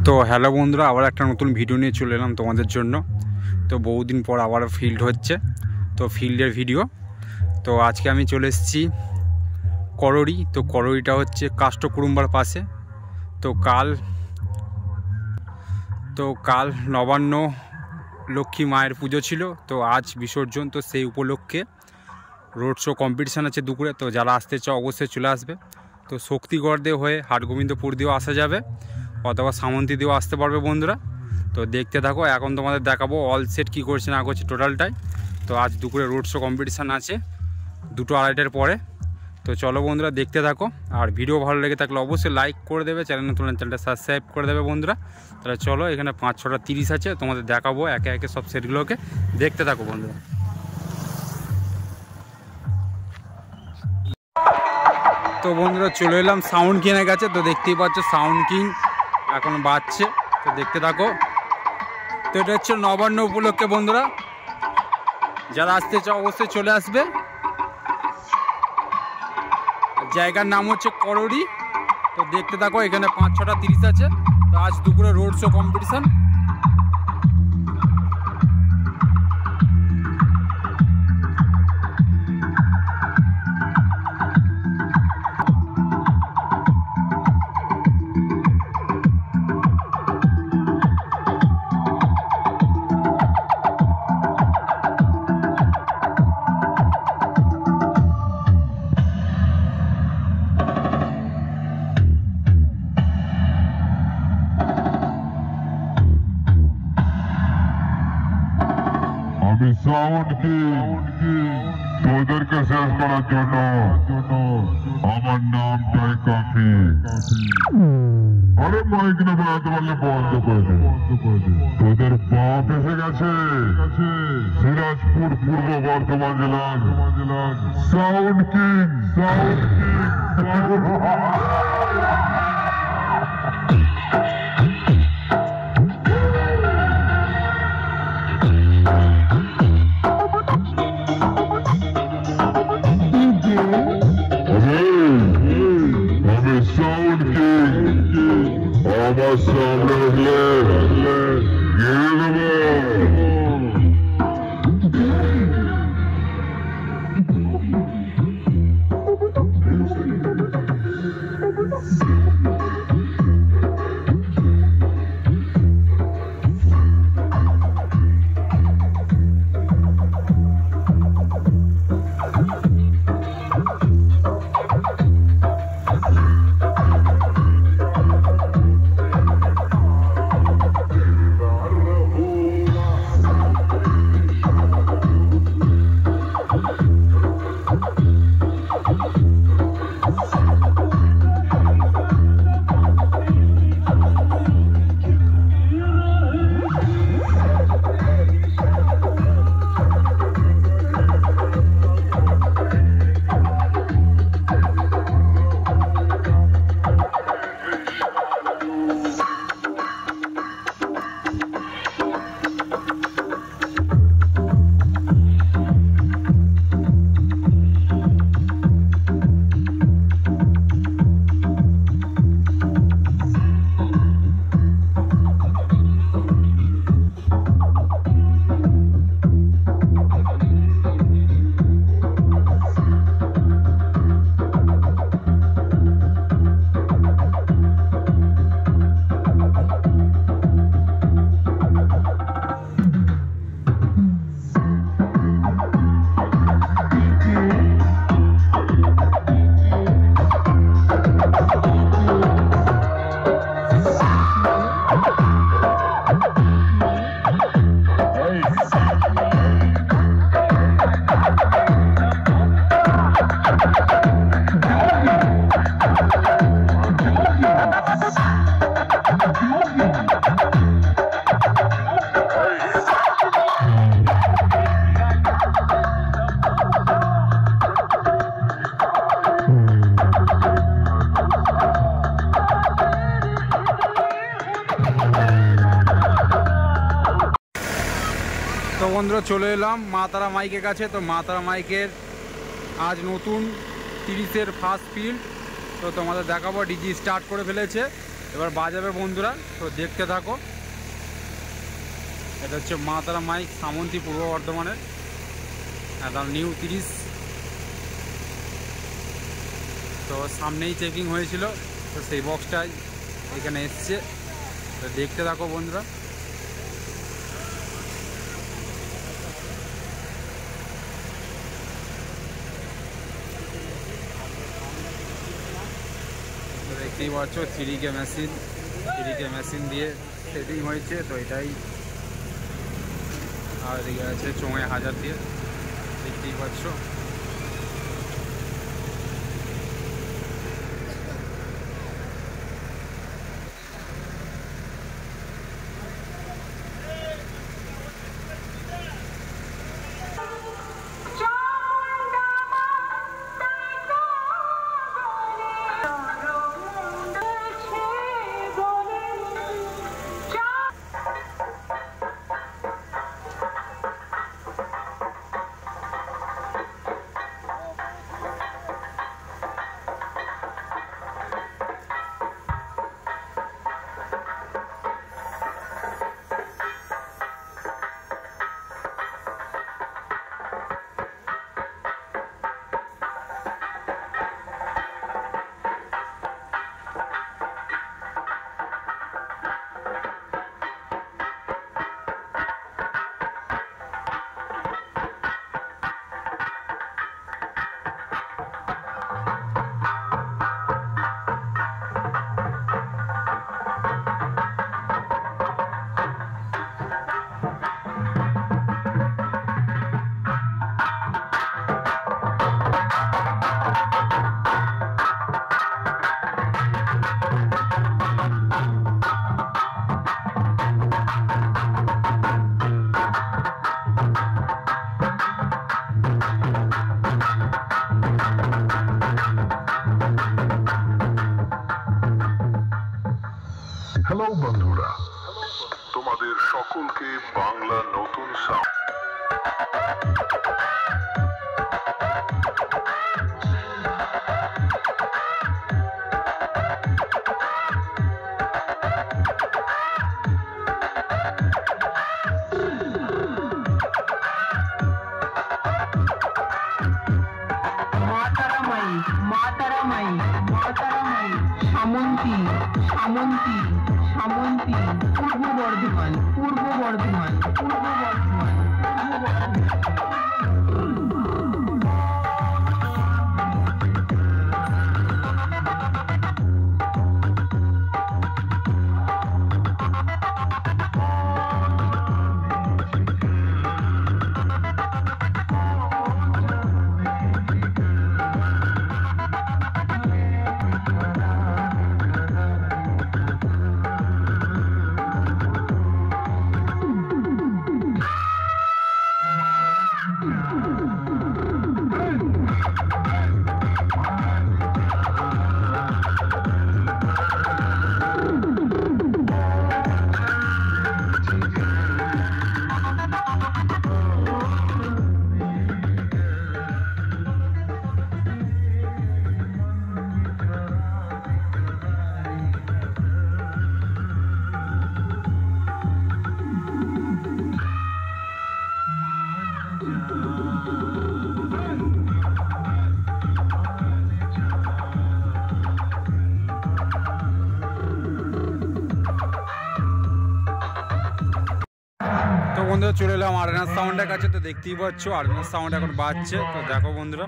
তো হ্যালো বন্ধুরা, আবার একটা নতুন ভিডিও নিয়ে চলে এলাম তোমাদের জন্য। তো বহুদিন পর আবার ফিল্ড হচ্ছে, তো ফিল্ডের ভিডিও। তো আজকে আমি চলে এসেছি করড়ি। তো করড়িটা হচ্ছে কাষ্টকুড়ুম্বার পাশে। তো কাল নবান্ন লক্ষ্মী মায়ের পুজো ছিল, তো আজ বিসর্জন। তো সেই উপলক্ষে রোড শো কম্পিটিশান আছে দুপুরে। তো যারা আসতে চাও অবশ্যই চলে আসবে। তো শক্তিগড় দিয়ে হয়ে হাটগোবিন্দপুর দিয়েও আসা যাবে, অথবা সামন্তী দিয়েও আসতে পারবে বন্ধুরা। তো দেখতে থাকো, এখন তোমাদের দেখাবো অল সেট কী করছে না করছে টোটালটাই। তো আজ দুপুরে রোড শো কম্পিটিশান আছে 2-2:30টার পরে। তো চলো বন্ধুরা, দেখতে থাকো। আর ভিডিও ভালো লেগে থাকলে অবশ্যই লাইক করে দেবে, চ্যানেলটা সাবস্ক্রাইব করে দেবে বন্ধুরা। তাহলে চলো, এখানে 5-6টা 30 আছে, তোমাদের দেখাবো একে একে সব সেটগুলোকে। দেখতে থাকো বন্ধুরা। তো বন্ধুরা চলে এলাম সাউন্ড কিংয়ের কাছে। তো দেখতেই পাচ্ছ সাউন্ড কিং এখন বাজছে, তো দেখতে থাকো। তো এটা হচ্ছে নবান্ন উপলক্ষে বন্ধুরা, যারা আসতে চাও অবশ্যই চলে আসবে। জায়গার নাম হচ্ছে করড়ি। তো দেখতে থাকো, এখানে 5-6টা 30 আছে। তো আজ দুপুরে রোড শো কম্পিটিশান। আমি সাউন্ড কি তোদেরকে শেষ করার জন্য আমার নামটাই কাফি। আরে মাইক না বাজাতে পারলে বন্ধ করে দে। তোদের বাপ এসে গেছে সিরাজপুর পূর্ব বর্ধমান জেলার সাউন্ড কিং। আমি সাউন্ড কিং, আমার সামনে আসলে গিয়ে দেবো। তো বন্ধুরা চলে এলাম মা তারা মাইকের কাছে। তো মা তারা মাইকের আজ নতুন 30-এর ফার্স্ট ফিল্ড। তো তোমাদের দেখাবো, ডিজি স্টার্ট করে ফেলেছে। এবার বাজাবে বন্ধুরা, তো দেখতে থাকো। এটা হচ্ছে মা তারা মাইক সামন্তী, পূর্ব বর্ধমানের, একদম নিউ 30। তো সামনেই চেকিং হয়েছিল, তো সেই বক্সটাই এখানে এসছে, তো দেখতে থাকো বন্ধুরা। তো দেখতেই পাচ্ছ 3K মেশিন দিয়ে সেটিং হয়েছে, তো এটাই। আর এদিকে আছে চোঙে হাজার দিয়ে, দেখতেই পাচ্ছ। হ্যালো বন্ধুরা, তোমাদের সকলকে বাংলা নতুন সামন্তী পূর্ব বর্ধমান। তো বন্ধুরা চলে এলাম আরেনার সাউন্ডের কাছে, তো দেখতেই পাচ্ছ আরেনার সাউন্ড এখন বাজছে, তো দেখো বন্ধুরা।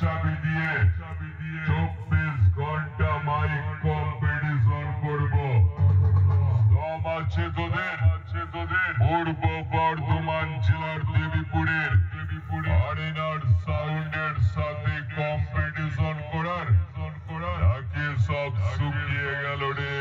চাবি দিয়ে 24 ঘন্টা মাইক কম্পিটিশন করবো। দম আছে তোদের? পূর্ব বর্ধমান জেলার দেবীপুরের আরেনার সাউন্ডের সাথে কম্পিটিশন করার নাকি সব শুকিয়ে গেল রে?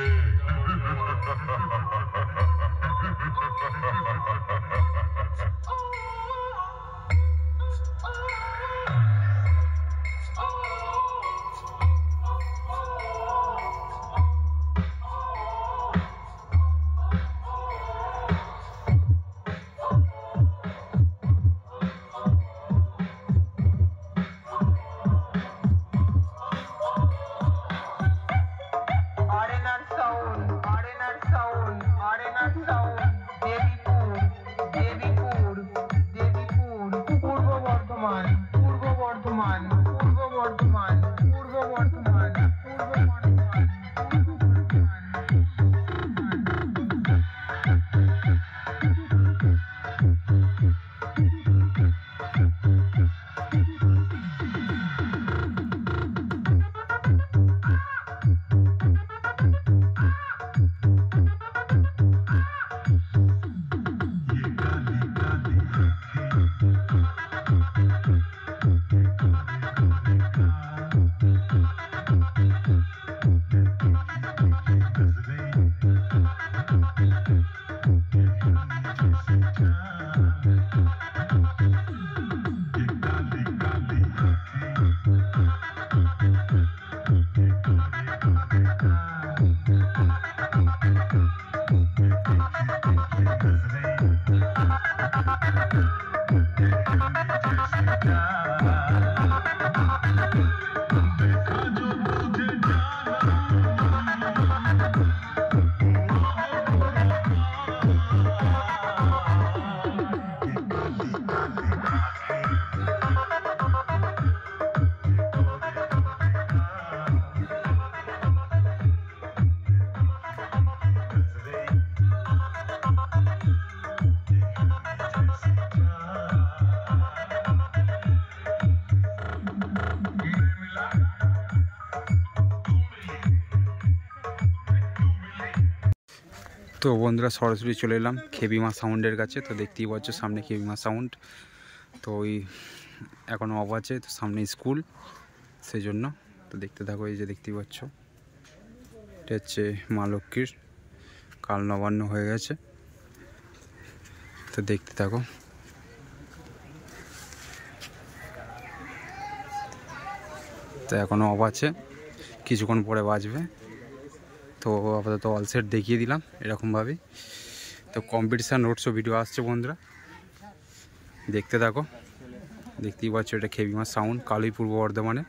তো বন্ধুরা সরাসরি চলে এলাম খেবিমা সাউন্ডের কাছে। তো দেখতেই পাচ্ছ সামনে খেবিমা সাউন্ড। তো ওই এখনও অফ আছে, তো সামনে স্কুল, সেই জন্য। তো দেখতে থাকো, এই যে দেখতেই পাচ্ছ এটা হচ্ছে মা লক্ষ্মীর, কাল নবান্ন হয়ে গেছে। তো দেখতে থাকো। তো এখনও অফ আছে, কিছুক্ষণ পরে বাজবে। তো আপাতত অল সেট দেখিয়ে দিলাম এরকমভাবে। তো কম্পিটিশান রোড শো ভিডিও আসছে বন্ধুরা, দেখতে থাকো। দেখতেই পাচ্ছ এটা খেবিমা সাউন্ড, কালই পূর্ব বর্ধমানে।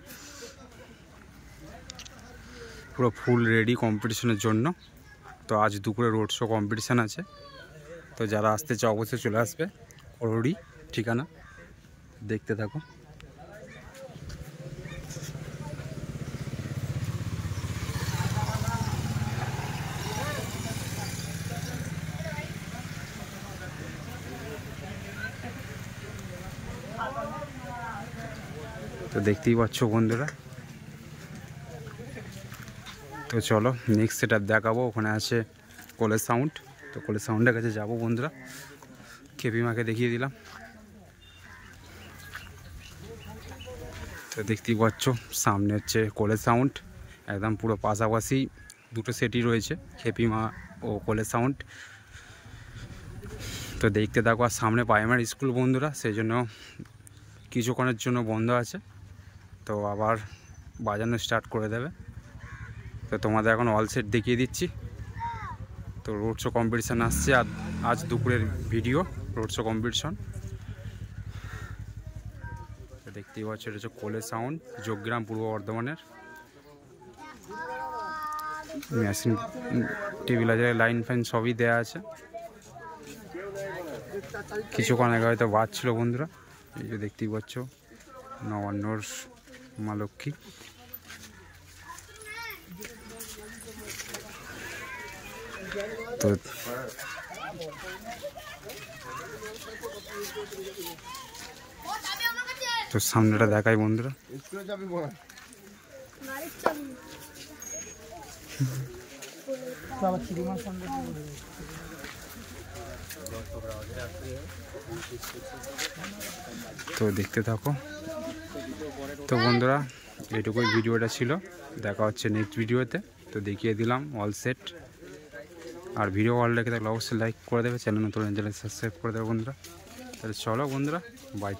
পুরো ফুল রেডি কম্পিটিশনের জন্য। তো আজ দুপুরে রোড শো কম্পিটিশান আছে। তো যারা আসতে চাও অবশ্যই চলে আসবে, করড়ি ঠিকানা। দেখতে থাকো। তো দেখতেই পাচ্ছ বন্ধুরা। তো চলো নেক্সট সেট আপ দেখাবো, ওখানে আছে কলেজ সাউন্ড। তো কলেজ সাউন্ডের কাছে যাবো বন্ধুরা, খেবিমাকে দেখিয়ে দিলাম। তো দেখতেই পাচ্ছ সামনে হচ্ছে কলেজ সাউন্ড, একদম পুরো পাশাপাশি দুটো সেটই রয়েছে, খেপিমা ও কলেজ সাউন্ড। তো দেখতে থাকো। আর সামনে প্রাইমারি স্কুল বন্ধুরা, সেই জন্য কিছুক্ষণের জন্য বন্ধ আছে, তো আবার বাজানো স্টার্ট করে দেবে। তো তোমাদের এখন অল সেট দেখিয়ে দিচ্ছি। তো রোড শো কম্পিটিশান আসছে, আর আজ দুপুরের ভিডিও রোড শো কম্পিটিশন। তো দেখতেই পাচ্ছ এটা হচ্ছে কলেজ সাউন্ড, যোগগ্রাম পূর্ব বর্ধমানের। মেশিন টেবিলাইজারের লাইন ফাইন সবই দেওয়া আছে। কিছুক্ষণ আগে হয়তো বাজছিল বন্ধুরা, এই যে দেখতেই পাচ্ছ নবান্নর মা লক্ষ্মী। তো সামনেটা দেখাই বন্ধুরা। তো দেখতে থাকো। তো বন্ধুরা এইটুকুই ভিডিওটা ছিল, দেখা হচ্ছে নেক্সট ভিডিওতে। তো দেখিয়ে দিলাম অল সেট। আর ভিডিও ভালো লেগে থাকলে অবশ্যই লাইক করে দেবে, চ্যানেল নতুন চ্যানেল সাবস্ক্রাইব করে দেবে বন্ধুরা। তাহলে চলো বন্ধুরা, বাই।